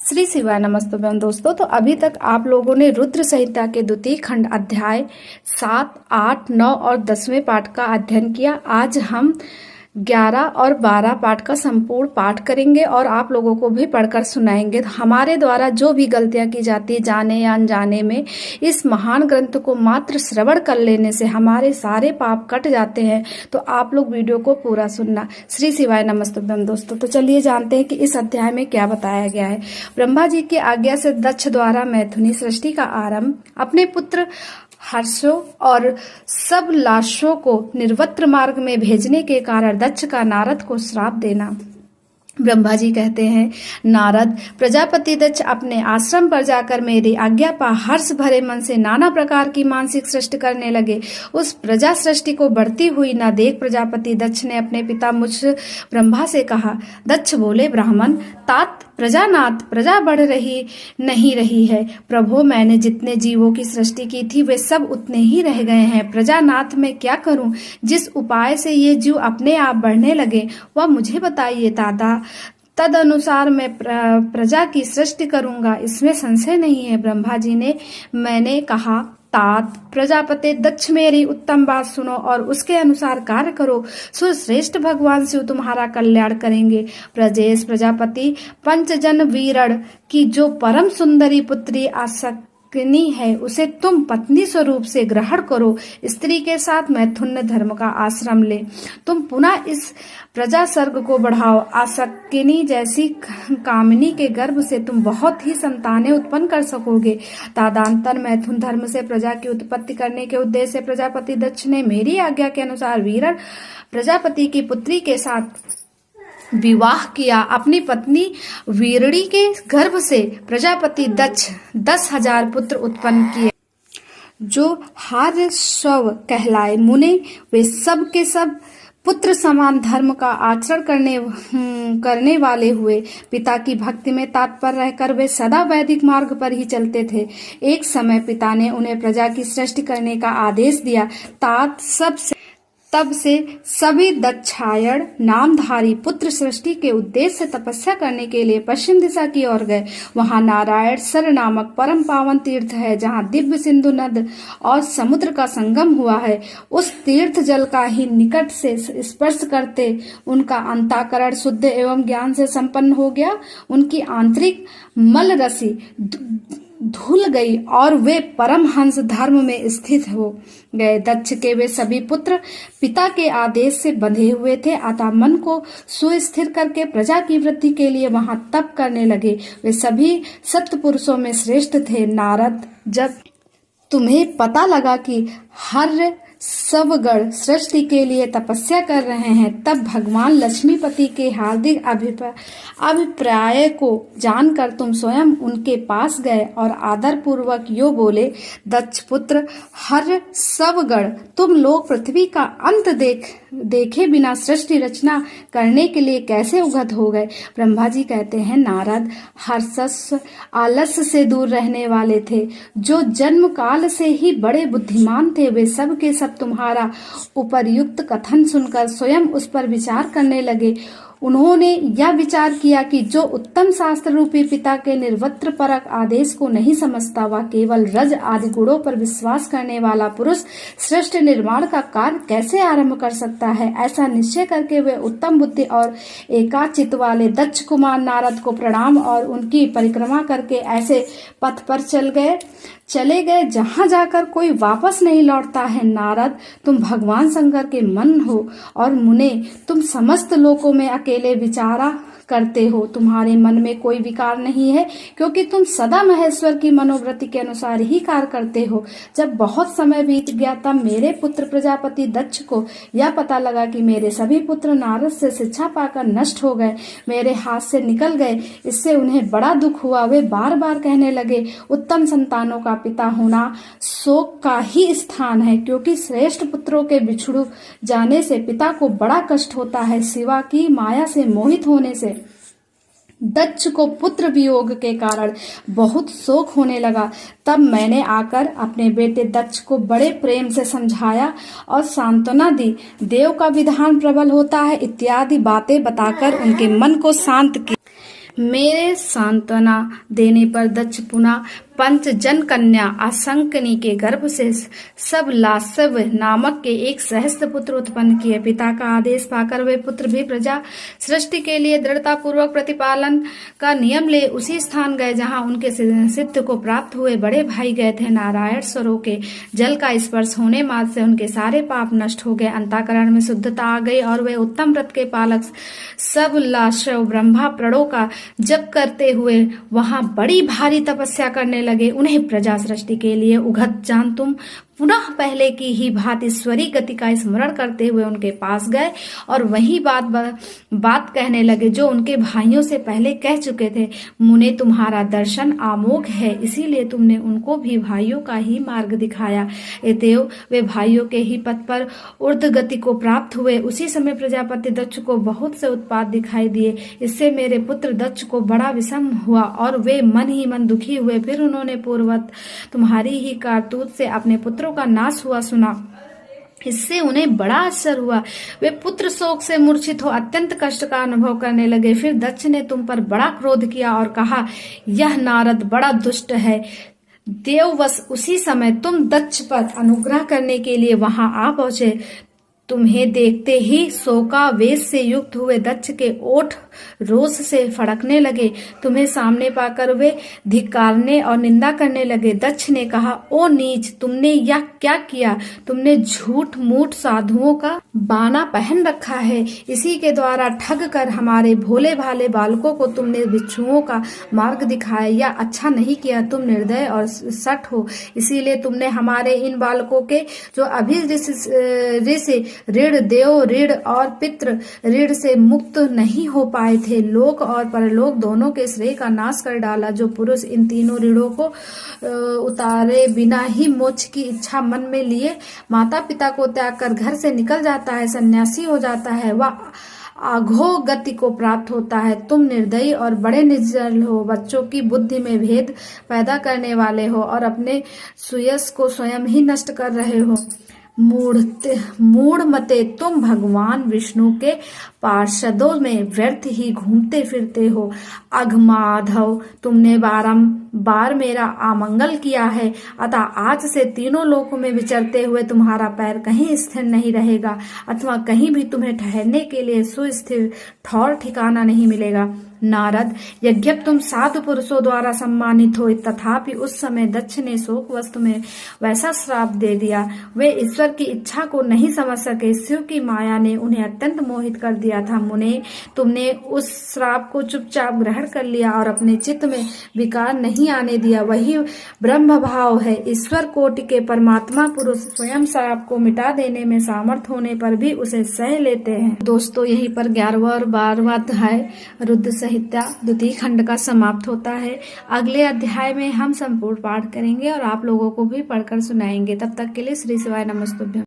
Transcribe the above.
श्री शिवाय नमस्तुभ्यं बहन दोस्तों। तो अभी तक आप लोगों ने रुद्र संहिता के द्वितीय खंड अध्याय 7, 8, 9 और 10वें पाठ का अध्ययन किया। आज हम 11 और 12 पाठ का संपूर्ण पाठ करेंगे और आप लोगों को भी पढ़कर सुनाएंगे। हमारे द्वारा जो भी गलतियां की जाती है जाने या अनजाने में, इस महान ग्रंथ को मात्र श्रवण कर लेने से हमारे सारे पाप कट जाते हैं। तो आप लोग वीडियो को पूरा सुनना। श्री शिवाय नमस्तुभ्यं दोस्तों। तो चलिए जानते हैं कि इस अध्याय में क्या बताया गया है। ब्रह्मा जी की आज्ञा से दक्ष द्वारा मैथुनी सृष्टि का आरंभ, अपने पुत्र हर्षों और सब लाशों को निर्वत्र मार्ग में भेजने के कारण दक्ष का नारद को श्राप देना। ब्रह्मा जी कहते हैं, नारद, प्रजापति दक्ष अपने आश्रम पर जाकर मेरी आज्ञा पा हर्ष भरे मन से नाना प्रकार की मानसिक सृष्टि करने लगे। उस प्रजा सृष्टि को बढ़ती हुई न देख प्रजापति दक्ष ने अपने पिता मुझ ब्रह्मा से कहा। दक्ष बोले, ब्राह्मण तात प्रजानाथ, प्रजा बढ़ रही नहीं रही है। प्रभु, मैंने जितने जीवों की सृष्टि की थी वे सब उतने ही रह गए हैं। प्रजानाथ मैं क्या करूं? जिस उपाय से ये जीव अपने आप बढ़ने लगे वह मुझे बताइए दादा। तद अनुसार मैं प्रजा की सृष्टि करूंगा, इसमें संशय नहीं है। ब्रह्मा जी ने मैंने कहा, तात प्रजापति दक्ष, मेरी उत्तम बात सुनो और उसके अनुसार कार्य करो। सुश्रेष्ठ भगवान शिव तुम्हारा कल्याण करेंगे। प्रजेश प्रजापति पंचजन वीरण की जो परम सुंदरी पुत्री आसक्तिनी है उसे तुम पत्नी स्वरूप से ग्रहण करो। स्त्री के साथ मैथुन धर्म का आश्रम ले। तुम पुनः इस प्रजा सर्ग को बढ़ाओ। आसक्तिनी जैसी कामिनी के गर्भ से तुम बहुत ही संतानें उत्पन्न कर सकोगे। तदंतर मैथुन धर्म से प्रजा की उत्पत्ति करने के उद्देश्य से प्रजापति दक्ष ने मेरी आज्ञा के अनुसार वीरण प्रजापति की पुत्री के साथ विवाह किया। अपनी पत्नी वीरणी के गर्भ से प्रजापति दक्ष 10,000 पुत्र उत्पन्न किए जो हार्यश्व कहलाए। मुने वे सब के सब पुत्र समान धर्म का आचरण करने वाले हुए। पिता की भक्ति में तत्पर रहकर वे सदा वैदिक मार्ग पर ही चलते थे। एक समय पिता ने उन्हें प्रजा की सृष्टि करने का आदेश दिया। तब से सभी दक्षायण नामधारी पुत्र सृष्टि के उद्देश्य से तपस्या करने के लिए पश्चिम दिशा की ओर गए। वहां नारायण सर नामक परम पावन तीर्थ है, जहां दिव्य सिंधु नद और समुद्र का संगम हुआ है। उस तीर्थ जल का ही निकट से स्पर्श करते उनका अंतःकरण शुद्ध एवं ज्ञान से संपन्न हो गया। उनकी आंतरिक मल रसी धुल गई और वे परमहंस धर्म में स्थित हो गए। दक्ष के वे सभी पुत्र पिता के आदेश से बंधे हुए थे, अतः मन को सुस्थिर करके प्रजा की वृद्धि के लिए वहां तप करने लगे। वे सभी सत्पुरुषों में श्रेष्ठ थे। नारद, जब तुम्हें पता लगा कि हर सवगण सृष्टि के लिए तपस्या कर रहे हैं, तब भगवान लक्ष्मीपति के हार्दिक अभिप्राय को जानकर तुम स्वयं उनके पास गए और आदर पूर्वक यो बोले, दक्ष पुत्र, हर सवगण, तुम लोग पृथ्वी का अंत देखे बिना सृष्टि रचना करने के लिए कैसे उगत हो गए? ब्रह्मा जी कहते हैं, नारद, हर्षस्व आलस्य से दूर रहने वाले थे, जो जन्म काल से ही बड़े बुद्धिमान थे। वे सब के सब तुम्हारा उपर्युक्त कथन सुनकर स्वयं उस पर विचार करने लगे। उन्होंने यह विचार किया कि जो उत्तम शास्त्र रूपी पिता के निर्वत्र परक आदेश को नहीं समझता, वह केवल रज आदि गुणों पर विश्वास करने वाला पुरुष सृष्टि निर्माण का कार्य कैसे आरंभ कर सकता है। ऐसा निश्चय करके वे उत्तम बुद्धि और एकाचित वाले दक्ष कुमार नारद को प्रणाम और उनकी परिक्रमा करके ऐसे पथ पर चले गए जहां जाकर कोई वापस नहीं लौटता है। नारद, तुम भगवान शंकर के मन हो और मुने, तुम समस्त लोकों में अकेले विचारा करते हो। तुम्हारे मन में कोई विकार नहीं है, क्योंकि तुम सदा महेश्वर की मनोवृत्ति के अनुसार ही कार्य करते हो। जब बहुत समय बीत गया तब मेरे पुत्र प्रजापति दक्ष को यह पता लगा कि मेरे सभी पुत्र नारद से शिक्षा पाकर नष्ट हो गए, मेरे हाथ से निकल गए। इससे उन्हें बड़ा दुख हुआ। वे बार बार कहने लगे, उत्तम संतानों का पिता होना शोक का ही स्थान है, क्योंकि श्रेष्ठ पुत्रों के बिछुड़ जाने से पिता को बड़ा कष्ट होता है। शिवा की माया से मोहित होने से दक्ष को पुत्र वियोग के कारण बहुत शोक होने लगा। तब मैंने आकर अपने बेटे दक्ष को बड़े प्रेम से समझाया और सांत्वना दी। देव का विधान प्रबल होता है इत्यादि बातें बताकर उनके मन को शांत किया। मेरे सांत्वना देने पर दक्ष पुनः पंच जन कन्या असंकनी के गर्भ से सब लासव नामक के एक सहस्त्र पुत्र उत्पन्न किए। पिता का आदेश पाकर वे पुत्र भी प्रजा सृष्टि के लिए दृढ़ता पूर्वक प्रतिपालन का नियम ले उसी स्थान गए जहां उनके सिद्ध को प्राप्त हुए। बड़े भाई गए थे। नारायण स्वरों के जल का स्पर्श होने मात्र से उनके सारे पाप नष्ट हो गए। अंतःकरण में शुद्धता आ गई और वे उत्तम व्रत के पालक सब लाशव ब्रह्मा प्रणों का जप करते हुए वहां बड़ी भारी तपस्या करने लगे। उन्हें प्रजा सृष्टि के लिए उघत जान तुम पुनः पहले की ही भांति ईश्वरी गति का स्मरण करते हुए उनके पास गए और वही बात कहने लगे जो उनके भाइयों से पहले कह चुके थे। मुने, तुम्हारा दर्शन आमोघ है, इसीलिए तुमने उनको भी भाइयों का ही मार्ग दिखाया। एतेव वे भाइयों के ही पथ पर ऊर्ध्व गति को प्राप्त हुए। उसी समय प्रजापति दक्ष को बहुत से उत्पात दिखाई दिए। इससे मेरे पुत्र दक्ष को बड़ा विषम हुआ और वे मन ही मन दुखी हुए। फिर उन्होंने पूर्ववत तुम्हारी ही कारतूत से अपने पुत्र का नाश हुआ सुना। इससे उन्हें बड़ा आश्चर्य हुआ। वे पुत्र शोक से मूर्छित हो अत्यंत कष्ट का अनुभव करने लगे। फिर दक्ष ने तुम पर बड़ा क्रोध किया और कहा, यह नारद बड़ा दुष्ट है। देववश उसी समय तुम दक्ष पर अनुग्रह करने के लिए वहां आ पहुंचे। तुम्हें देखते ही शोकावेश से युक्त हुए दक्ष के ओठ रोष से फड़कने लगे। तुम्हें सामने पाकर वे धिक्कारने और निंदा करने लगे। दक्ष ने कहा, ओ नीच, तुमने यह क्या किया? तुमने झूठ मूठ साधुओं का बाना पहन रखा है। इसी के द्वारा ठग कर हमारे भोले भाले बालकों को तुमने भिक्षुओं का मार्ग दिखाया। यह अच्छा नहीं किया। तुम निर्दय और सठ हो, इसीलिए तुमने हमारे इन बालकों के जो अभी ऋषि ऋण, देव ऋण और पितृ ऋण से मुक्त नहीं हो पाए थे, लोक और परलोक दोनों के श्रेय का नाश कर डाला। जो पुरुष इन तीनों ऋणों को उतारे बिना ही मोक्ष की इच्छा मन में लिए माता पिता को त्याग कर घर से निकल जाता है, सन्यासी हो जाता है, वह अघो गति को प्राप्त होता है। तुम निर्दयी और बड़े निर्जल हो, बच्चों की बुद्धि में भेद पैदा करने वाले हो और अपने सुयश को स्वयं ही नष्ट कर रहे हो। मूढ़ मते, तुम भगवान विष्णु के पार्षदों में व्यर्थ ही घूमते फिरते हो। अघमाधव, तुमने बारंबार मेरा आमंगल किया है, अतः आज से तीनों लोकों में विचरते हुए तुम्हारा पैर कहीं स्थिर नहीं रहेगा अथवा कहीं भी तुम्हें ठहरने के लिए सुस्थिर ठौर ठिकाना नहीं मिलेगा। नारद, यद्यप तुम साधु पुरुषों द्वारा सम्मानित हो, तथापि उस समय दक्ष ने शोक वस्तु में वैसा श्राप दे दिया। वे ईश्वर की इच्छा को नहीं समझ सके। शिव की माया ने उन्हें अत्यंत मोहित कर दिया था। मुने, तुमने उस श्राप को चुपचाप ग्रहण कर लिया और अपने चित्त में विकार नहीं आने दिया। वही ब्रह्म भाव है। ईश्वर कोटि के परमात्मा पुरुष स्वयं श्राप को मिटा देने में सामर्थ होने पर भी उसे सह लेते हैं। दोस्तों, यहीं पर 11वां और 12वां अध्याय रुद्र संहिता द्वितीय खंड का समाप्त होता है। अगले अध्याय में हम संपूर्ण पाठ करेंगे और आप लोगों को भी पढ़कर सुनाएंगे। तब तक के लिए श्री शिवाय नमस्तुभ्यं।